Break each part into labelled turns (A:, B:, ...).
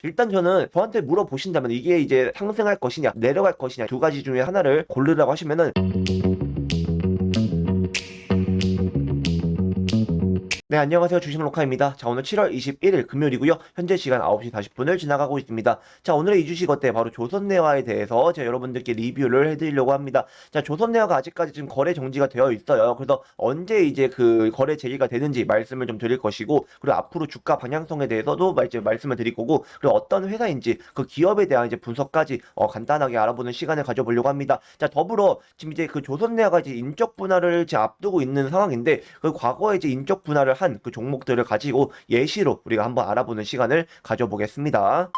A: 일단 저한테 물어보신다면 이게 이제 상승할 것이냐, 내려갈 것이냐 두 가지 중에 하나를 고르라고 하시면은 네, 안녕하세요. 주식로카입니다. 자, 오늘 7월 21일 금요일이고요. 현재 시간 9시 40분을 지나가고 있습니다. 자, 오늘의 이주식 어때? 바로 조선내화에 대해서 제가 여러분들께 리뷰를 해드리려고 합니다. 자, 조선내화가 아직까지 지금 거래 정지가 되어 있어요. 그래서 언제 이제 그 거래 재개가 되는지 말씀을 좀 드릴 것이고, 그리고 앞으로 주가 방향성에 대해서도 이제 말씀을 드릴 거고, 그리고 어떤 회사인지 그 기업에 대한 이제 분석까지 간단하게 알아보는 시간을 가져보려고 합니다. 자, 더불어 지금 이제 그 조선내화가 이제 인적 분할을 이제 앞두고 있는 상황인데, 그 과거에 이제 인적 분할을 한 그 종목들을 가지고 예시로 우리가 한번 알아보는 시간을 가져보겠습니다.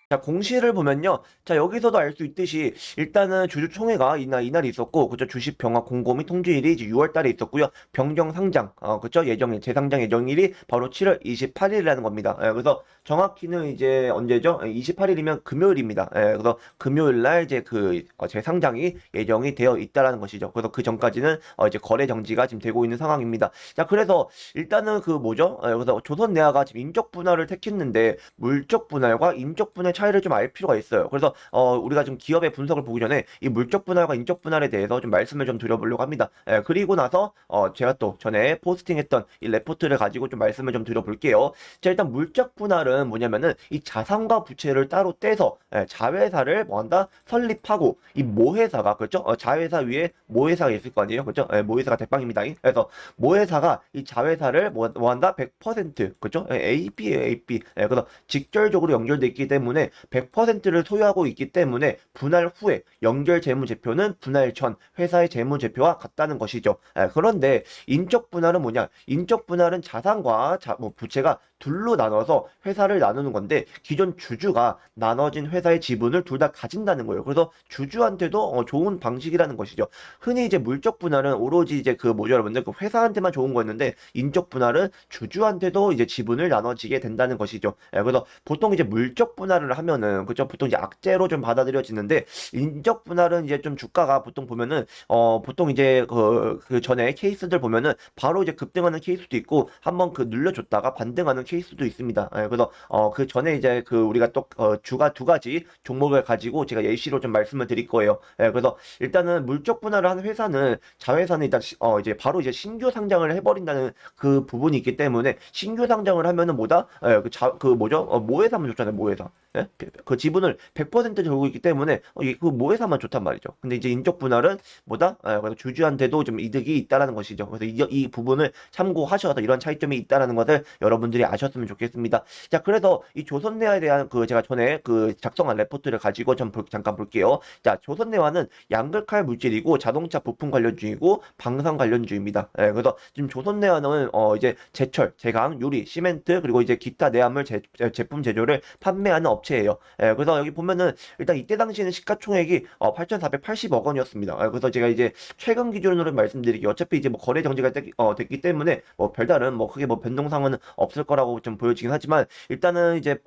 A: 자, 공시를 보면요. 자, 여기서도 알 수 있듯이 일단은 주주총회가 이날이 있었고, 그죠? 주식 병합 공고 및 통지일이 이제 6월 달에 있었고요. 병정 상장, 그죠? 재상장 예정일이 바로 7월 28일이라는 겁니다. 그래서 정확히는 이제 언제죠? 28일이면 금요일입니다. 그래서 금요일 날 이제 그 재상장이 예정이 되어 있다라는 것이죠. 그래서 그 전까지는 이제 거래 정지가 지금 되고 있는 상황입니다. 자, 그래서 일단은 그 뭐죠? 그래서 조선내화가 지금 인적 분할을 택했는데 물적 분할과 인적 분할 차이를 좀 알 필요가 있어요. 그래서 우리가 좀 기업의 분석을 보기 전에 이 물적 분할과 인적 분할에 대해서 좀 말씀을 좀 드려보려고 합니다. 그리고 나서 제가 또 전에 포스팅했던 이 레포트를 가지고 좀 말씀을 좀 드려볼게요. 자, 일단 물적 분할은 뭐냐면은 이 자산과 부채를 따로 떼서 자회사를 뭐한다 설립하고 이 모회사가 그렇죠? 자회사 위에 모회사가 있을 거 아니에요, 그렇죠? 모회사가 대빵입니다. 그래서 모회사가 이 자회사를 뭐한다 100% 그렇죠? AB. 그래서 직결적으로 연결돼 있기 때문에 100%를 소유하고 있기 때문에 분할 후에 연결 재무제표는 분할 전 회사의 재무제표와 같다는 것이죠. 그런데 인적 분할은 뭐냐? 인적 분할은 자산과 부채가 둘로 나눠서 회사를 나누는 건데 기존 주주가 나눠진 회사의 지분을 둘 다 가진다는 거예요. 그래서 주주한테도 좋은 방식이라는 것이죠. 흔히 이제 물적 분할은 오로지 이제 그 뭐죠, 여러분들? 그 회사한테만 좋은 거였는데 인적 분할은 주주한테도 이제 지분을 나눠지게 된다는 것이죠. 그래서 보통 이제 물적 분할을 하면은 그죠? 보통 이제 악재로 좀 받아들여지는데 인적 분할은 이제 좀 주가가 보통 보면은 보통 이제 그 전에 케이스들 보면은 바로 이제 급등하는 케이스도 있고 한번 그 눌려줬다가 반등하는 케이스도 있습니다. 그래서 그 전에 이제 그 우리가 또 주가 두 가지 종목을 가지고 제가 예시로 좀 말씀을 드릴 거예요. 그래서 일단은 물적 분할을 하는 회사는 자회사는 일단 이제 바로 이제 신규 상장을 해버린다는 그 부분이 있기 때문에 신규 상장을 하면은 뭐다? 그 뭐죠? 모회사만 좋잖아요, 모회사. 그 지분을 100% 들고 있기 때문에 그 모회사만 좋단 말이죠. 근데 이제 인적 분할은 뭐다? 그래서 주주한테도 좀 이득이 있다라는 것이죠. 그래서 이 부분을 참고하셔서 이런 차이점이 있다라는 것을 여러분들이 아셨으면 좋겠습니다. 자, 그래서 이 조선내화에 대한 그 제가 전에 그 작성한 레포트를 가지고 잠깐 볼게요. 자, 조선내화는 양극할 물질이고 자동차 부품 관련주이고 방산 관련주입니다. 그래서 지금 조선내화는 이제 제철, 제강, 유리, 시멘트 그리고 이제 기타 내화물 제품 제조를 판매하는 업체예요. 그래서 여기 보면은 일단 이때 당시에는 시가총액이 8,480억 원이었습니다. 그래서 제가 이제 최근 기준으로 말씀드리기 어차피 이제 뭐 거래 정지가 됐기 때문에 뭐 별다른 뭐 크게 뭐 변동사항은 없을 거라고 좀 보여지긴 하지만 일단은 이제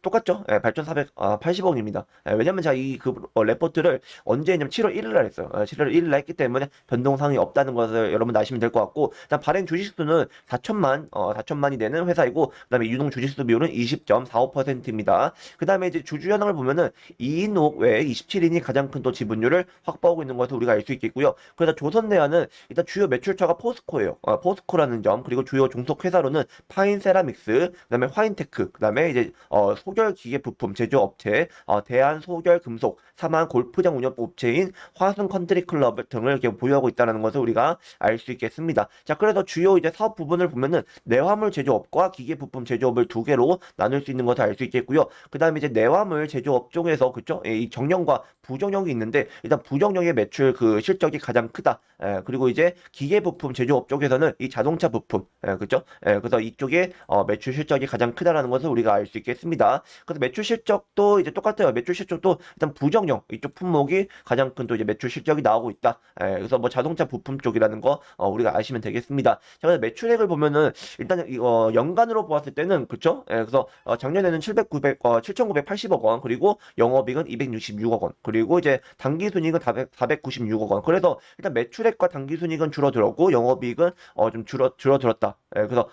A: 똑같죠. 8,480억입니다. 왜냐면 제가 이 그 레포트를 언제 했냐면 7월 1일 날 했어요. 7월 1일 날 했기 때문에 변동사항이 없다는 것을 여러분 아시면 될 것 같고 일단 발행 주식수는 4천만이 되는 회사이고 그다음에 유동 주식수 비율은 20.45%입니다. 그다음에 이제 주주 현황을 보면은 2인옥 외에 27인이 가장 큰 또 지분율을 확보하고 있는 것을 우리가 알 수 있겠고요. 그래서 조선내화는 일단 주요 매출처가 포스코예요. 포스코라는 점 그리고 주요 종속 회사로는 파인세라믹스, 그다음에 화인테크, 그다음에 이제 소결 기계 부품 제조업체, 대한 소결 금속, 사만 골프장 운영업체인 화순 컨트리 클럽 등을 이렇게 보유하고 있다는 것을 우리가 알 수 있겠습니다. 자, 그래서 주요 이제 사업 부분을 보면은 내화물 제조업과 기계 부품 제조업을 두 개로 나눌 수 있는 것을 알 수 있겠고요. 그다음에 이제 내화물 제조업 쪽에서 그죠? 이 정형과 부정형이 있는데 일단 부정형의 매출 그 실적이 가장 크다. 그리고 이제 기계 부품 제조업 쪽에서는 이 자동차 부품, 그죠? 그래서 이쪽에 매출 실적이 가장 크다라는 것을 우리가 알 수 있겠습니다. 그래서 매출 실적도 이제 똑같아요. 매출 실적도 일단 부정형 이쪽 품목이 가장 큰 또 이제 매출 실적이 나오고 있다. 그래서 뭐 자동차 부품 쪽이라는 거 우리가 아시면 되겠습니다. 자, 그래서 매출액을 보면은 일단 이거 연간으로 보았을 때는 그쵸? 그래서 작년에는 7,980억 원 그리고 영업이익은 266억 원 그리고 이제 당기순이익은 496억 원. 그래서 일단 매출액과 당기순이익은 줄어들었고 영업이익은 좀 줄어들었다. 그래서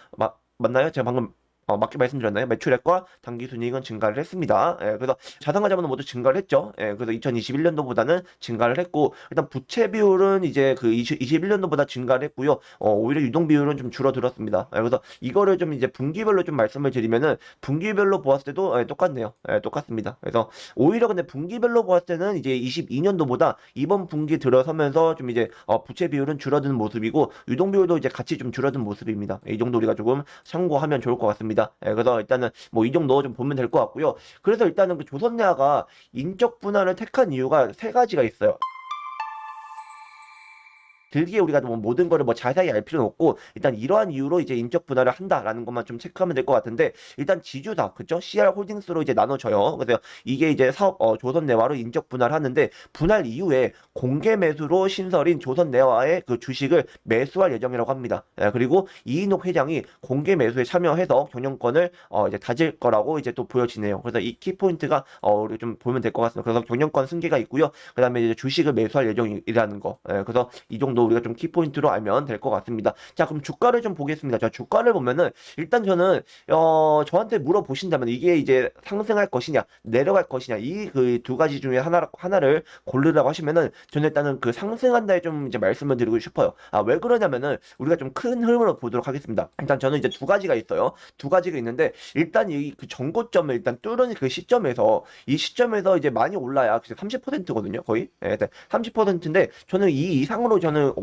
A: 맞나요? 제가 방금 맞게 말씀드렸나요? 매출액과 당기순이익은 증가를 했습니다. 그래서 자산가 자본은 모두 증가를 했죠. 그래서 2021년도보다는 증가를 했고 일단 부채 비율은 이제 그 21년도보다 증가를 했고요. 오히려 유동 비율은 좀 줄어들었습니다. 그래서 이거를 좀 이제 분기별로 좀 말씀을 드리면은 분기별로 보았을 때도 똑같네요. 똑같습니다. 그래서 오히려 근데 분기별로 보았을 때는 이제 22년도보다 이번 분기 들어서면서 좀 이제 부채 비율은 줄어드는 모습이고 유동 비율도 이제 같이 좀 줄어든 모습입니다. 이 정도 우리가 조금 참고하면 좋을 것 같습니다. 그래서 일단은 뭐 이 정도 좀 보면 될 것 같고요. 그래서 일단은 그 조선내화가 인적 분할을 택한 이유가 세 가지가 있어요. 길게 우리가 뭐 모든 거를 뭐 자세히 알 필요는 없고 일단 이러한 이유로 이제 인적 분할을 한다라는 것만 좀 체크하면 될 것 같은데 일단 지주사 그죠? CR 홀딩스로 이제 나눠져요. 그래서 이게 이제 사업 조선내화로 인적 분할을 하는데 분할 이후에 공개 매수로 신설인 조선내화의 그 주식을 매수할 예정이라고 합니다. 그리고 이인옥 회장이 공개 매수에 참여해서 경영권을 이제 다질 거라고 이제 또 보여지네요. 그래서 이 키포인트가 우리 좀 보면 될 것 같습니다. 그래서 경영권 승계가 있고요. 그다음에 이제 주식을 매수할 예정이라는 거. 그래서 이 정도 우리가 좀 키포인트로 알면 될 것 같습니다. 자, 그럼 주가를 좀 보겠습니다. 자, 주가를 보면은 일단 저는 저한테 물어보신다면 이게 이제 상승할 것이냐, 내려갈 것이냐 이 그 두 가지 중에 하나를 고르라고 하시면은 저는 일단은 그 상승한다에 좀 이제 말씀을 드리고 싶어요. 왜 그러냐면은 우리가 좀 큰 흐름으로 보도록 하겠습니다. 일단 저는 이제 두 가지가 있어요. 두 가지가 있는데 일단 이 그 전고점을 일단 뚫은 그 시점에서 이 시점에서 이제 많이 올라야 30%거든요. 거의 30%인데 저는 이 이상으로 저는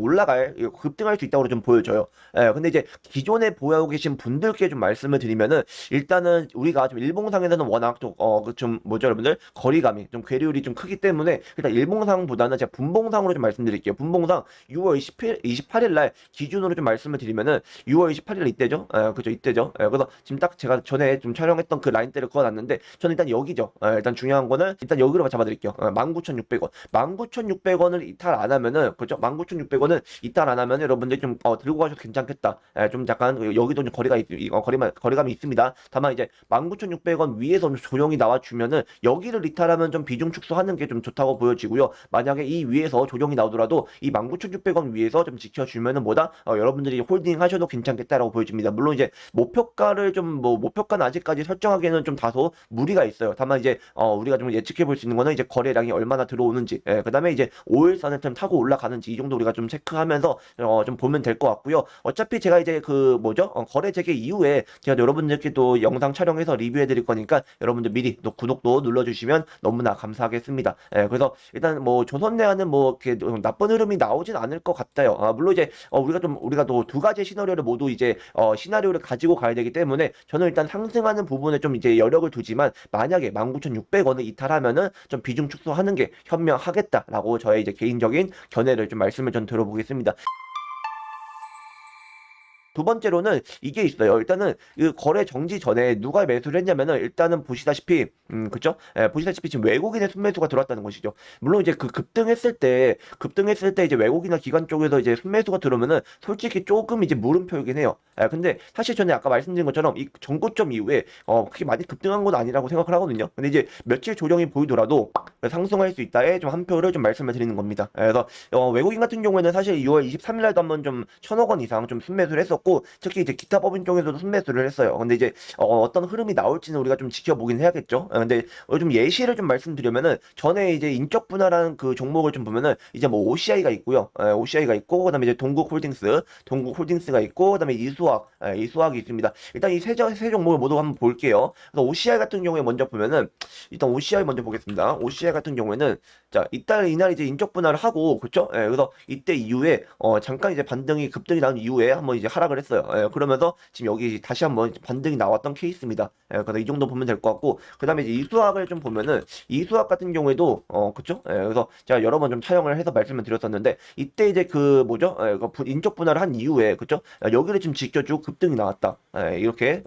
A: 급등할 수 있다고 좀 보여져요. 근데 이제 기존에 보유하고 계신 분들께 좀 말씀을 드리면은 일단은 우리가 좀 일봉상에서는 워낙 좀 뭐죠 여러분들 거리감이 좀 괴리율이 좀 크기 때문에 일단 일봉상보다는 제가 분봉상으로 좀 말씀드릴게요. 분봉상 6월 28일 날 기준으로 좀 말씀을 드리면은 6월 28일 이때죠. 그죠 이때죠. 그래서 지금 딱 제가 전에 좀 촬영했던 그 라인대를 그어놨는데 저는 일단 여기죠. 일단 중요한 거는 일단 여기로 잡아드릴게요. 19,600원. 19,600원을 이탈 안 하면은 그죠? 19,600원은 이탈 안 하면 여러분들 좀 들고 가셔도 괜찮겠다. 좀 약간 여기도 좀 거리감이 있습니다. 다만 이제 19,600원 위에서 좀 조정이 나와주면은 여기를 이탈하면 좀 비중 축소하는 게 좀 좋다고 보여지고요. 만약에 이 위에서 조정이 나오더라도 이 19,600원 위에서 좀 지켜주면은 뭐다 여러분들이 홀딩 하셔도 괜찮겠다라고 보여집니다. 물론 이제 목표가를 좀 목표가는 아직까지 설정하기에는 좀 다소 무리가 있어요. 다만 이제 우리가 좀 예측해 볼 수 있는 거는 이제 거래량이 얼마나 들어오는지, 그다음에 이제 5일선을 좀 타고 올라가는지 이 정도 우리가 좀 체크하면서 좀 보면 될 것 같고요. 어차피 제가 이제 그 뭐죠? 거래 재개 이후에 제가 여러분들께 또 영상 촬영해서 리뷰해 드릴 거니까 여러분들 미리 또 구독도 눌러주시면 너무나 감사하겠습니다. 그래서 일단 뭐 조선내화는 뭐 이렇게 나쁜 흐름이 나오진 않을 것 같아요. 물론 이제 우리가 또 두 가지 시나리오를 모두 이제 시나리오를 가지고 가야 되기 때문에 저는 일단 상승하는 부분에 좀 이제 여력을 두지만 만약에 19,600원을 이탈하면은 좀 비중 축소하는 게 현명하겠다라고 저의 이제 개인적인 견해를 좀 말씀을 좀 들어보겠습니다. 두 번째로는 이게 있어요. 일단은 그 거래 정지 전에 누가 매수를 했냐면은 일단은 보시다시피 그죠? 보시다시피 지금 외국인의 순매수가 들어왔다는 것이죠. 물론 이제 그 급등했을 때 이제 외국인이나 기관 쪽에서 이제 순매수가 들어오면은 솔직히 조금 이제 물음표이긴 해요. 근데 사실 저는 아까 말씀드린 것처럼 이 전고점 이후에 그렇게 많이 급등한 건 아니라고 생각을 하거든요. 근데 이제 며칠 조정이 보이더라도 상승할 수 있다에 좀 한 표를 좀 말씀을 드리는 겁니다. 그래서 외국인 같은 경우에는 사실 6월 23일 날도 한번 좀 1,000억 원 이상 좀 순매수를 했었고 특히 이제 기타 법인 쪽에서도 순매수를 했어요. 근데 이제 어떤 흐름이 나올지는 우리가 좀 지켜보긴 해야겠죠. 근데 좀 예시를 좀 말씀드리면은 전에 이제 인적 분할하는 그 종목을 좀 보면은 이제 뭐 OCI가 있고요. OCI가 있고 그다음에 이제 동국홀딩스가 있고 그다음에 이수학이 있습니다. 일단 이 세 종목을 모두 한번 볼게요. 그래서 OCI 같은 경우에 먼저 보면은 일단 OCI 먼저 보겠습니다. OCI 같은 경우에는 자 이날 이제 인적 분할을 하고 그렇죠? 그래서 이때 이후에 잠깐 이제 급등이 나온 이후에 한번 이제 하락을 했어요. 그러면서 지금 여기 다시 한번 반등이 나왔던 케이스입니다. 그래서 이 정도 보면 될 것 같고 그다음에 이제 이수학을 좀 보면은 이수학 같은 경우에도 그쵸? 그래서 제가 여러 번 좀 촬영을 해서 말씀을 드렸었는데 이때 이제 그 뭐죠? 인적 분할을 한 이후에 그쵸? 여기를 좀 지켜주고 급등이 나왔다. 이렇게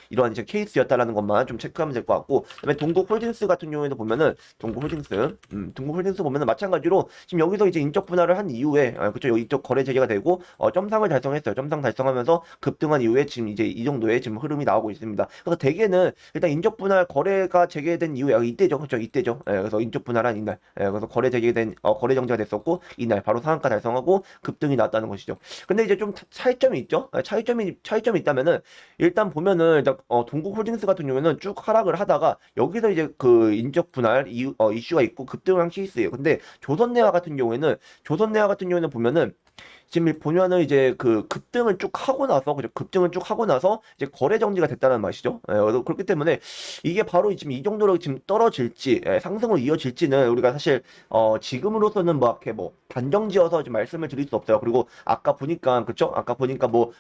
A: 이러한 이제 케이스였다라는 것만 좀 체크하면 될 것 같고 그다음에 동국홀딩스 같은 경우에도 보면은 동국홀딩스 보면은 마찬가지로 지금 여기서 이제 인적 분할을 한 이후에 그쵸? 이쪽 거래 재개가 되고 점상을 달성했어요. 점상 달성하면서 급등한 이후에 지금 이제 이 정도의 지금 흐름이 나오고 있습니다. 그래서 대개는 일단 인적 분할 거래가 재개된 이후에 이때죠, 그렇죠? 이때죠. 예, 그래서 인적 분할한 이날, 예, 그래서 거래 재개된 거래 정지가 됐었고 이날 바로 상한가 달성하고 급등이 나왔다는 것이죠. 근데 이제 좀 차이점이 있죠. 예, 차이점이 있다면은 일단 보면은 일단 동국홀딩스 같은 경우에는 쭉 하락을 하다가 여기서 이제 그 인적 분할 이슈가 있고 급등을 한 케이스예요. 근데 조선내화 같은 경우에는 보면은 지금 보면은 이제 그 급등을 쭉 하고 나서 그죠? 급등을 쭉 하고 나서 이제 거래 정지가 됐다는 맛이죠. 예, 그렇기 때문에 이게 바로 지금 이 정도로 지금 떨어질지 상승으로 이어질지는 우리가 사실 지금으로서는 뭐 이렇게 뭐 단정지어서 지금 말씀을 드릴 수 없어요. 그리고 아까 보니까 그죠? 아까 보니까 뭐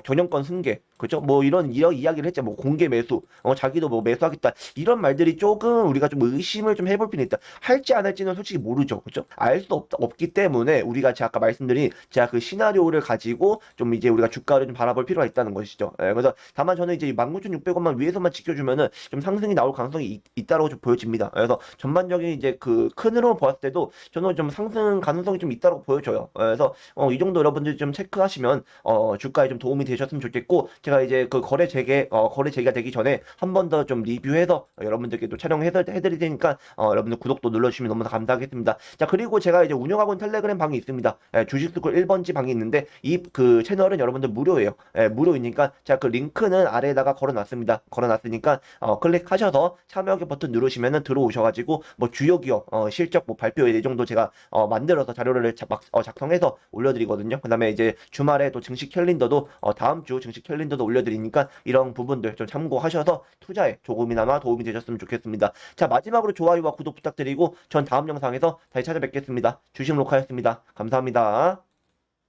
A: 경영권 승계 그죠? 뭐 이런 이야기를 했죠. 뭐 공개 매수 자기도 뭐 매수하겠다 이런 말들이 조금 우리가 좀 의심을 좀 해볼 필요는 있다. 할지 안 할지는 솔직히 모르죠. 그죠? 알 수 없기 때문에 우리가 제가 아까 말씀드린 제가 그 시나리오를 가지고 좀 이제 우리가 주가를 좀 바라볼 필요가 있다는 것이죠. 예, 그래서 다만 저는 이제 19,600원만 위에서만 지켜주면은 좀 상승이 나올 가능성이 있다고 좀 보여집니다. 그래서 전반적인 이제 그 큰 흐름을 보았을 때도 저는 좀 상승 가능성이 좀 있다고 보여져요. 그래서 이 정도 여러분들 좀 체크하시면 주가에 좀 도움이 되셨으면 좋겠고 제가 이제 그 거래 재개가 되기 전에 한 번 더 좀 리뷰해서 여러분들께 또 촬영해서 해드릴 테니까 여러분들 구독도 눌러주시면 너무 감사하겠습니다. 자 그리고 제가 이제 운영하고 있는 텔레그램 방이 있습니다. 주식스쿨 1번지 방이 있는데 이 그 채널은 여러분들 무료예요. 무료이니까 제가 그 링크는 아래에다가 걸어놨습니다. 걸어놨으니까 클릭하셔서 참여하기 버튼 누르시면은 들어오셔가지고 뭐 주요 기업 실적 뭐 발표 이 정도 제가 만들어서 자료를 작성해서 올려드리거든요. 그다음에 이제 주말에 또 증시 캘린더도 다음 주 증시 캘린더도 올려드리니까 이런 부분들 좀 참고하셔서 투자에 조금이나마 도움이 되셨으면 좋겠습니다. 자 마지막으로 좋아요와 구독 부탁드리고 전 다음 영상에서 다시 찾아뵙겠습니다. 주식 로카였습니다. 감사합니다.